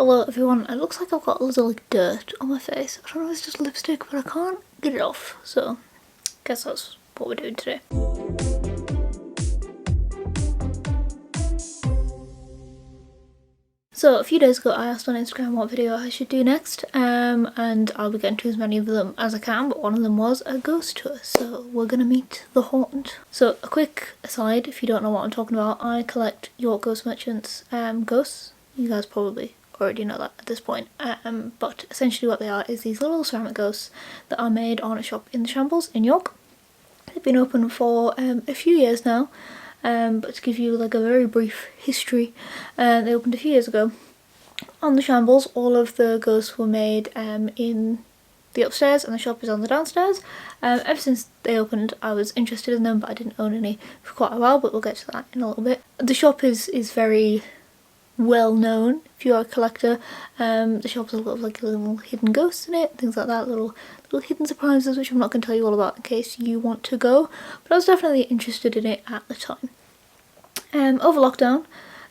Hello everyone, it looks like I've got a little dirt on my face. I don't know if it's just lipstick, but I can't get it off, so I guess that's what we're doing today. So a few days ago I asked on Instagram what video I should do next, and I'll be getting to as many of them as I can, but one of them was a ghost tour, so we're gonna meet the haunt. So a quick aside, if you don't know what I'm talking about, I collect York Ghost Merchants ghosts. You guys probably already know that at this point, but essentially what they are is these little ceramic ghosts that are made on a shop in the Shambles in York. They've been open for a few years now, but to give you like a very brief history, they opened a few years ago on the Shambles. All of the ghosts were made in the upstairs and the shop is on the downstairs. Ever since they opened I was interested in them, but I didn't own any for quite a while, but we'll get to that in a little bit. The shop is very well known if you're a collector. The shop has a lot of like little hidden ghosts in it, things like that, little hidden surprises which I'm not going to tell you all about in case you want to go, but I was definitely interested in it at the time. Over lockdown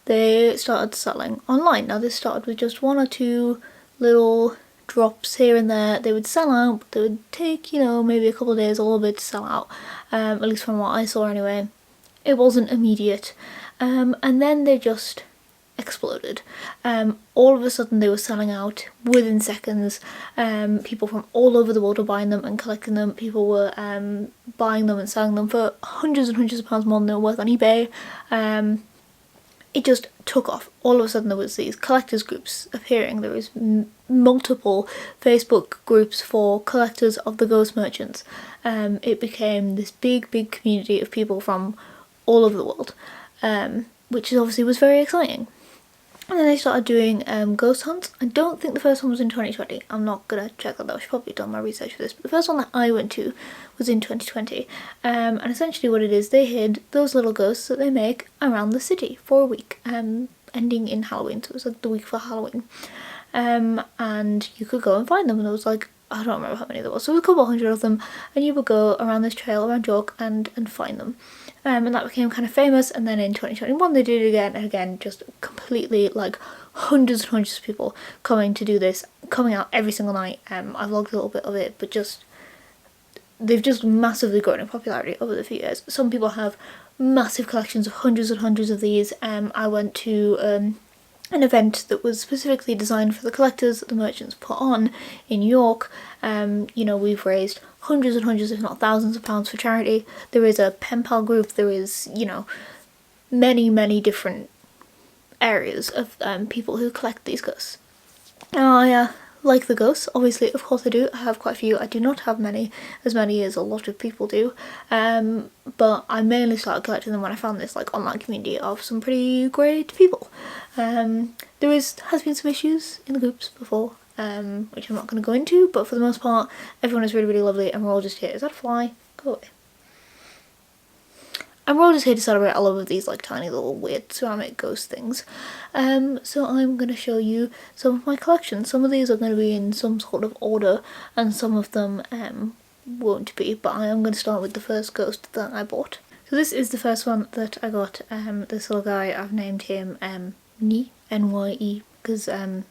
they started selling online. Now this started with just one or two little drops here and there. They would sell out, but they would take, you know, maybe a couple of days, a little bit to sell out, at least from what I saw anyway. It wasn't immediate, and then they just exploded. All of a sudden they were selling out within seconds. People from all over the world were buying them and collecting them. People were buying them and selling them for hundreds and hundreds of pounds more than they were worth on eBay. It just took off. All of a sudden there was these collectors groups appearing. There was multiple Facebook groups for collectors of the ghost merchants. It became this big community of people from all over the world, which obviously was very exciting. And then they started doing ghost hunts. I don't think the first one was in 2020. I'm not gonna check that though. I should probably have done my research for this. But the first one that I went to was in 2020. And essentially what it is, they hid those little ghosts that they make around the city for a week, ending in Halloween. So it was like the week for Halloween. And you could go and find them. And there was like, I don't remember how many there was. So it was a couple hundred of them. And you would go around this trail around York and find them. And that became kind of famous, and then in 2021 they did it again and again, just completely like hundreds and hundreds of people coming to do this, coming out every single night. I vlogged a little bit of it, but just they've just massively grown in popularity over the few years. Some people have massive collections of hundreds and hundreds of these. I went to an event that was specifically designed for the collectors that the merchants put on in York. You know, we've raised hundreds and hundreds, if not thousands of pounds for charity. There is a pen pal group, there is, you know, many different areas of people who collect these ghosts. I like the ghosts, obviously, of course I do. I have quite a few. I do not have as many as a lot of people do, but I mainly started collecting them when I found this like online community of some pretty great people. There has been some issues in the groups before, which I'm not going to go into, but for the most part everyone is really lovely and we're all just here. Is that a fly? Go away. And we're all just here to celebrate all of these like tiny little weird ceramic ghost things. So I'm going to show you some of my collection. Some of these are going to be in some sort of order and some of them won't be, but I am going to start with the first ghost that I bought. So this is the first one that I got. This little guy, I've named him Nye, N-Y-E, because I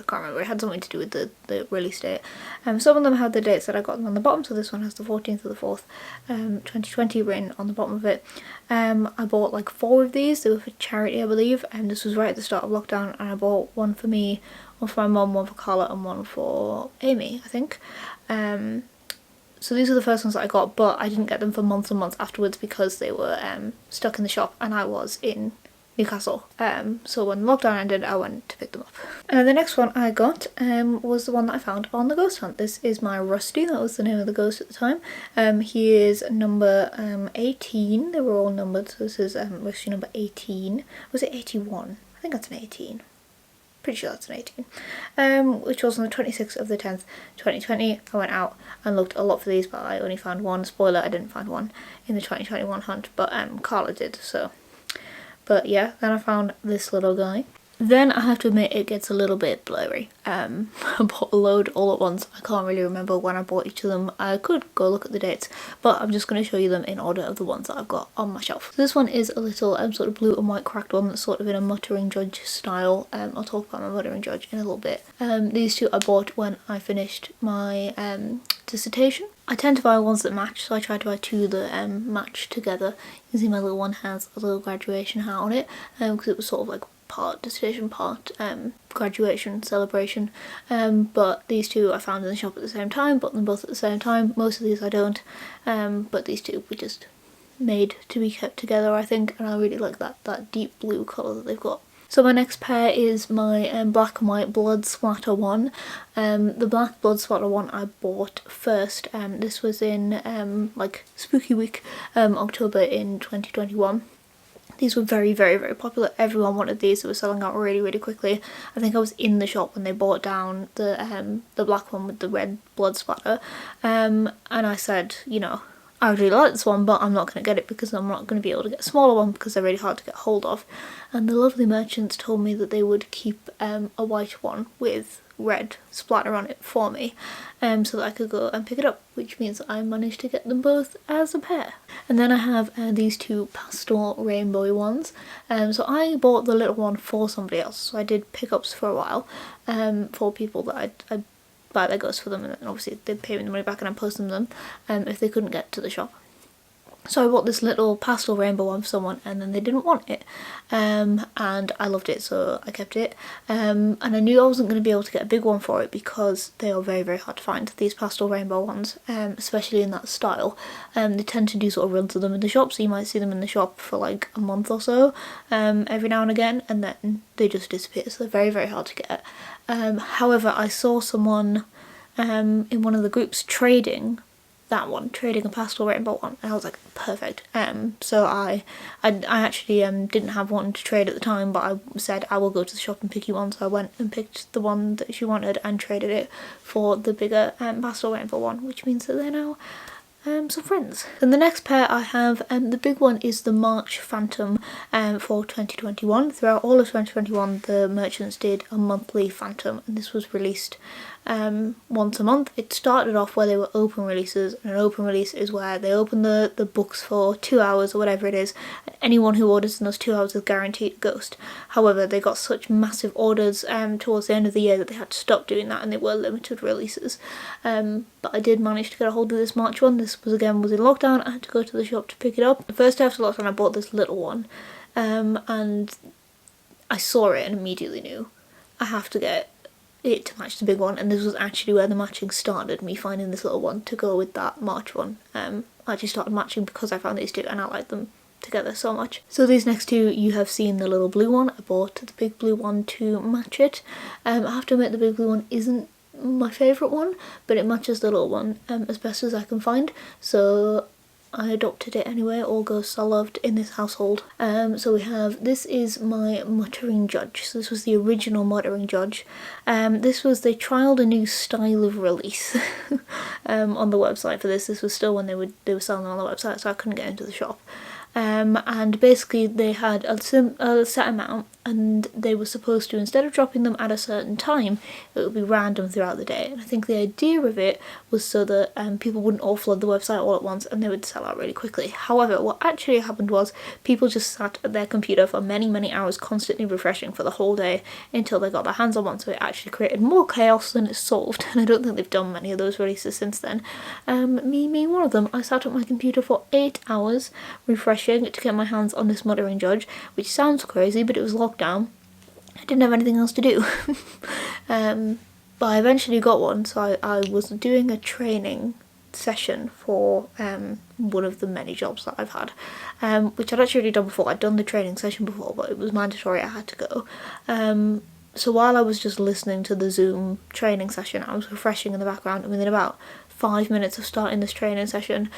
can't remember, it had something to do with the release date. Some of them had the dates that I got them on the bottom, so this one has the 14th of the 4th, 2020 written on the bottom of it. I bought like 4 of these. They were for charity, I believe, and this was right at the start of lockdown, and I bought one for me, one for my mum, one for Carla, and one for Amy, I think. So these are the first ones that I got, but I didn't get them for months and months afterwards because they were stuck in the shop and I was in Newcastle. So when lockdown ended I went to pick them up. The next one I got was the one that I found on the ghost hunt. This is my Rusty, that was the name of the ghost at the time. He is number 18, they were all numbered, so this is Rusty number 18. Was it 81? I think that's an 18. Pretty sure that's an 18. Which was on the 26th of the 10th, 2020. I went out and looked a lot for these, but I only found one. Spoiler, I didn't find one in the 2021 hunt, but Carla did, so. But yeah, then I found this little guy. Then I have to admit it gets a little bit blurry. I bought a load all at once. I can't really remember when I bought each of them. I could go look at the dates, but I'm just going to show you them in order of the ones that I've got on my shelf. So this one is a little sort of blue and white cracked one that's sort of in a Muttering Judge style. I'll talk about my Muttering Judge in a little bit. These two I bought when I finished my dissertation. I tend to buy ones that match, so I try to buy two that match together. You can see my little one has a little graduation hat on it, because it was sort of like part dissertation, part graduation celebration, but these two I found in the shop at the same time, bought them both at the same time. Most of these I don't, but these two were just made to be kept together, I think, and I really like that deep blue colour that they've got. So my next pair is my black and white blood splatter one. The black blood splatter one I bought first. This was in like Spooky Week, October in 2021. These were very, very, very popular. Everyone wanted these. They were selling out really, really quickly. I think I was in the shop when they brought down the black one with the red blood splatter. And I said, you know, I really like this one, but I'm not going to get it because I'm not going to be able to get a smaller one because they're really hard to get hold of. And the lovely merchants told me that they would keep a white one with red splatter on it for me, so that I could go and pick it up, which means I managed to get them both as a pair. And then I have these two pastel rainbowy ones. So I bought the little one for somebody else, so I did pickups for a while for people that I'd buy their ghosts for them, and then obviously they'd pay me the money back and I'd post them if they couldn't get to the shop. So I bought this little pastel rainbow one for someone, and then they didn't want it, and I loved it, so I kept it. And I knew I wasn't going to be able to get a big one for it because they are very, very hard to find, these pastel rainbow ones, especially in that style. They tend to do sort of runs of them in the shop, so you might see them in the shop for like a month or so, every now and again, and then they just disappear, so they're very, very hard to get. However, I saw someone in one of the groups trading a pastel rainbow one, and I was like, perfect. So I actually didn't have one to trade at the time, but I said I will go to the shop and pick you one, so I went and picked the one that she wanted and traded it for the bigger pastel rainbow one, which means that they're now some friends. And the next pair I have, the big one is the March Phantom for 2021. Throughout all of 2021 the merchants did a monthly Phantom, and this was released once a month. It started off where they were open releases, and an open release is where they open the books for 2 hours or whatever it is, and anyone who orders in those 2 hours is guaranteed a ghost. However, they got such massive orders towards the end of the year that they had to stop doing that, and they were limited releases. But I did manage to get a hold of this March one. This was in lockdown. I had to go to the shop to pick it up. The first day after lockdown I bought this little one, and I saw it and immediately knew I have to get it to match the big one, and this was actually where the matching started, me finding this little one to go with that March one. I actually started matching because I found these two and I like them together so much. So these next two, you have seen the little blue one. I bought the big blue one to match it. I have to admit the big blue one isn't my favourite one, but it matches the little one as best as I can find, so I adopted it anyway. All ghosts are loved in this household. So we have, this is my Muttering Judge. So this was the original Muttering Judge. This was, they trialled a new style of release on the website for this. This was still when they were selling them on the website, so I couldn't get into the shop. And basically they had a set amount, and they were supposed to, instead of dropping them at a certain time, it would be random throughout the day. And I think the idea of it was so that people wouldn't all flood the website all at once and they would sell out really quickly. However, what actually happened was people just sat at their computer for many, many hours constantly refreshing for the whole day until they got their hands on one, so it actually created more chaos than it solved, and I don't think they've done many of those releases since then. Me being one of them, I sat at my computer for 8 hours refreshing to get my hands on this Muttering Judge, which sounds crazy, but it was lockdown. I didn't have anything else to do. But I eventually got one, so I was doing a training session for one of the many jobs that I've had, which I'd actually already done before. I'd done the training session before, but it was mandatory, I had to go. So while I was just listening to the Zoom training session, I was refreshing in the background, and within about 5 minutes of starting this training session,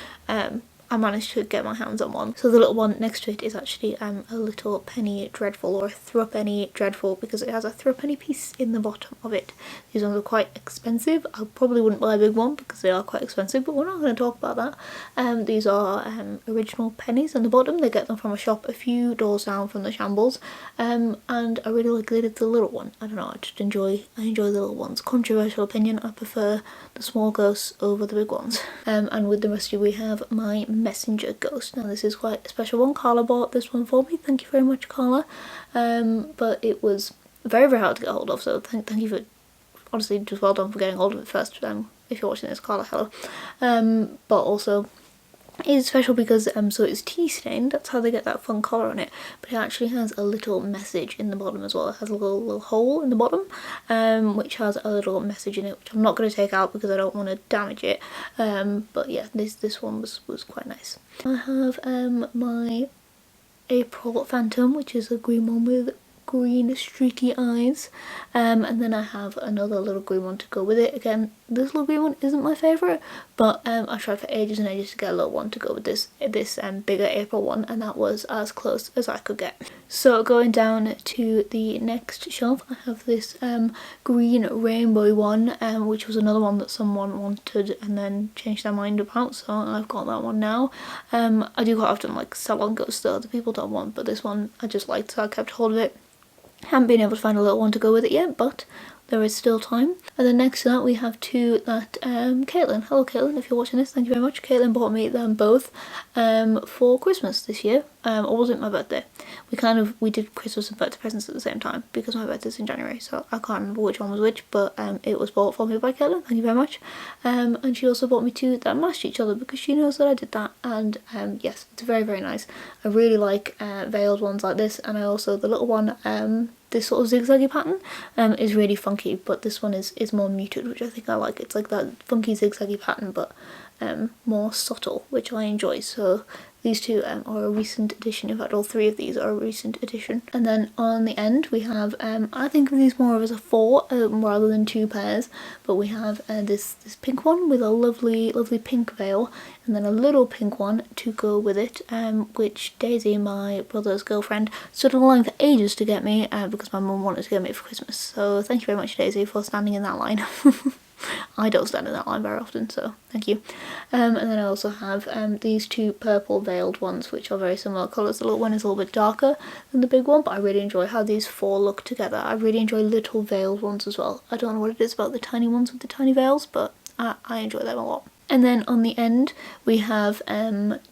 I I managed to get my hands on one. So the little one next to it is actually a little penny dreadful, or a threepenny dreadful, because it has a threepenny piece in the bottom of it. These ones are quite expensive. I probably wouldn't buy a big one because they are quite expensive, but we're not going to talk about that. These are original pennies on the bottom. They get them from a shop a few doors down from the Shambles, and I really like the little one. I don't know, I enjoy the little ones. Controversial opinion, I prefer the small ghosts over the big ones. And with the rest of you we have my messenger ghost. Now this is quite a special one. Carla bought this one for me. Thank you very much, Carla. But it was very, very hard to get hold of, so thank you for, honestly, just well done for getting hold of it first. If you're watching this, Carla, hello. But also it's special because so it's tea stained. That's how they get that fun colour on it, but it actually has a little message in the bottom as well. It has a little hole in the bottom which has a little message in it, which I'm not going to take out because I don't want to damage it. But yeah, this one was quite nice. I have my April Phantom, which is a green one with green streaky eyes, and then I have another little green one to go with it. Again, this little green one isn't my favourite, but I tried for ages and ages to get a little one to go with this bigger April one, and that was as close as I could get. So going down to the next shelf, I have this green rainbow one, which was another one that someone wanted and then changed their mind about, so I've got that one now. I do quite often like sell on ghosts that other people don't want, but this one I just liked, so I kept hold of it. Haven't been able to find a little one to go with it yet, but there is still time. And then next to that we have two that Caitlin, hello Caitlin, if you're watching this, thank you very much. Caitlin bought me them both for Christmas this year, or was it my birthday? We did Christmas and birthday presents at the same time because my birthday's in January, so I can't remember which one was which, but it was bought for me by Caitlin, thank you very much. And she also bought me two that matched each other because she knows that I did that, and yes, it's very, very nice. I really like veiled ones like this, and I also, the little one, this sort of zigzaggy pattern is really funky, but this one is more muted, which I think I like. It's like that funky zigzaggy pattern, but more subtle, which I enjoy. So these two are a recent addition. In fact, all three of these are a recent addition. And then on the end we have, I think of these more as a 4 rather than 2 pairs, but we have this pink one with a lovely pink veil, and then a little pink one to go with it, which Daisy, my brother's girlfriend, stood in line for ages to get me because my mum wanted to get me it for Christmas. So thank you very much, Daisy, for standing in that line. I don't stand in that line very often, so thank you. And then I also have these two purple veiled ones, which are very similar colours. The little one is a little bit darker than the big one, but I really enjoy how these 4 look together. I really enjoy little veiled ones as well. I don't know what it is about the tiny ones with the tiny veils, but I enjoy them a lot. And then on the end we have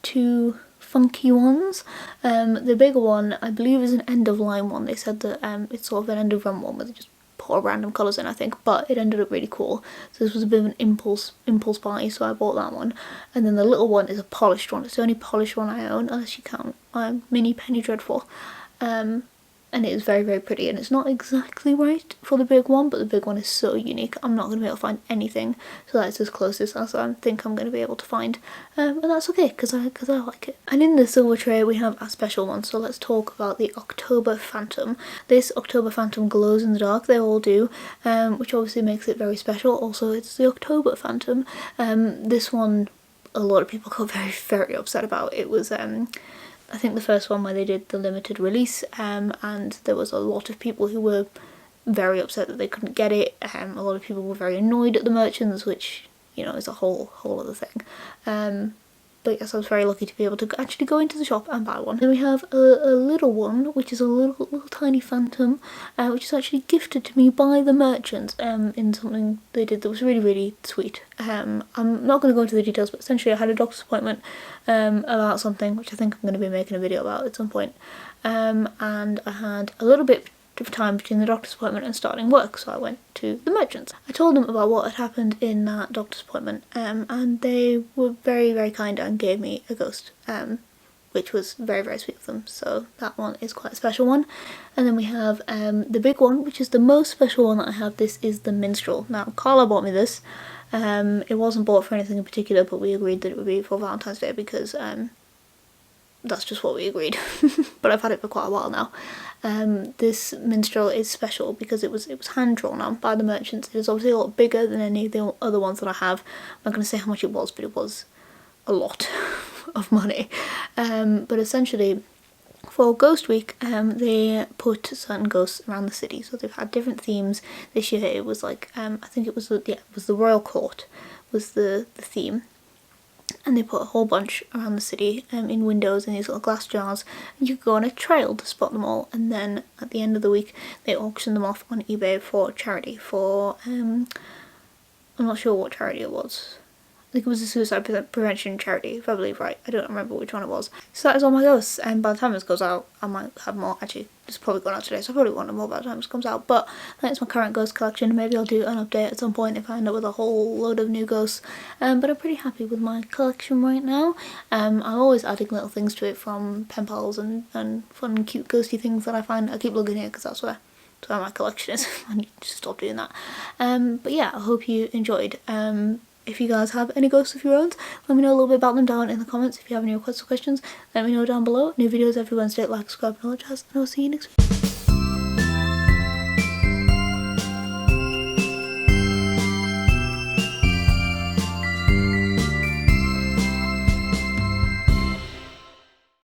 2 funky ones. The bigger one I believe is an end of line one. They said that it's sort of an end of run one where they just put random colours in, I think, but it ended up really cool. So this was a bit of an impulse buy, so I bought that one. And then the little one is a polished one. It's the only polished one I own, unless you count my mini penny dreadful. And it is very, very pretty, and it's not exactly right for the big one, but the big one is so unique. I'm not going to be able to find anything, so that's as closest as I think I'm going to be able to find, and that's okay because I like it. And in the silver tray we have a special one, so let's talk about the October Phantom. This October Phantom glows in the dark, they all do, which obviously makes it very special. Also, it's the October Phantom. This one a lot of people got very, very upset about. It was I think the first one where they did the limited release, and there was a lot of people who were very upset that they couldn't get it. A lot of people were very annoyed at the merchants, which, you know, is a whole other thing. But yes, I was very lucky to be able to actually go into the shop and buy one. Then we have a little one, which is a little tiny phantom, which is actually gifted to me by the merchants in something they did that was really, really sweet. I'm not going to go into the details, but essentially I had a doctor's appointment about something, which I think I'm going to be making a video about at some point. And I had a little bit of time between the doctor's appointment and starting work, so I went to the merchants. I told them about what had happened in that doctor's appointment, and they were very, very kind and gave me a ghost, which was very, very sweet of them, so that one is quite a special one. And then we have the big one, which is the most special one that I have. This is the Minstrel. Now, Carla bought me this. It wasn't bought for anything in particular, but we agreed that it would be for Valentine's Day because that's just what we agreed. But I've had it for quite a while now. This Minstrel is special because it was hand drawn on by the merchants. It is obviously a lot bigger than any of the other ones that I have. I'm not going to say how much it was, but it was a lot. of money. But essentially, for Ghost Week, they put certain ghosts around the city. So they've had different themes. This year it was like, I think it was the Royal Court was the theme. And they put a whole bunch around the city in windows in these little glass jars, and you could go on a trail to spot them all. And then at the end of the week they auction them off on eBay for charity, for I'm not sure what charity it was. I think it was a suicide prevention charity, if I believe right. I don't remember which one it was. So that is all my ghosts, and by the time this goes out, I might have more. Actually, it's probably gone out today, so I probably won't have more by the time this comes out. But that's my current ghost collection. Maybe I'll do an update at some point if I end up with a whole load of new ghosts. But I'm pretty happy with my collection right now. I'm always adding little things to it, from pen pals and fun, cute, ghosty things that I find. I keep looking here because that's where my collection is. I need to stop doing that. But yeah, I hope you enjoyed. If you guys have any ghosts of your own, let me know a little bit about them down in the comments. If you have any requests or questions, let me know down below. New videos every Wednesday. Like, subscribe, and all that jazz, and I'll see you next week.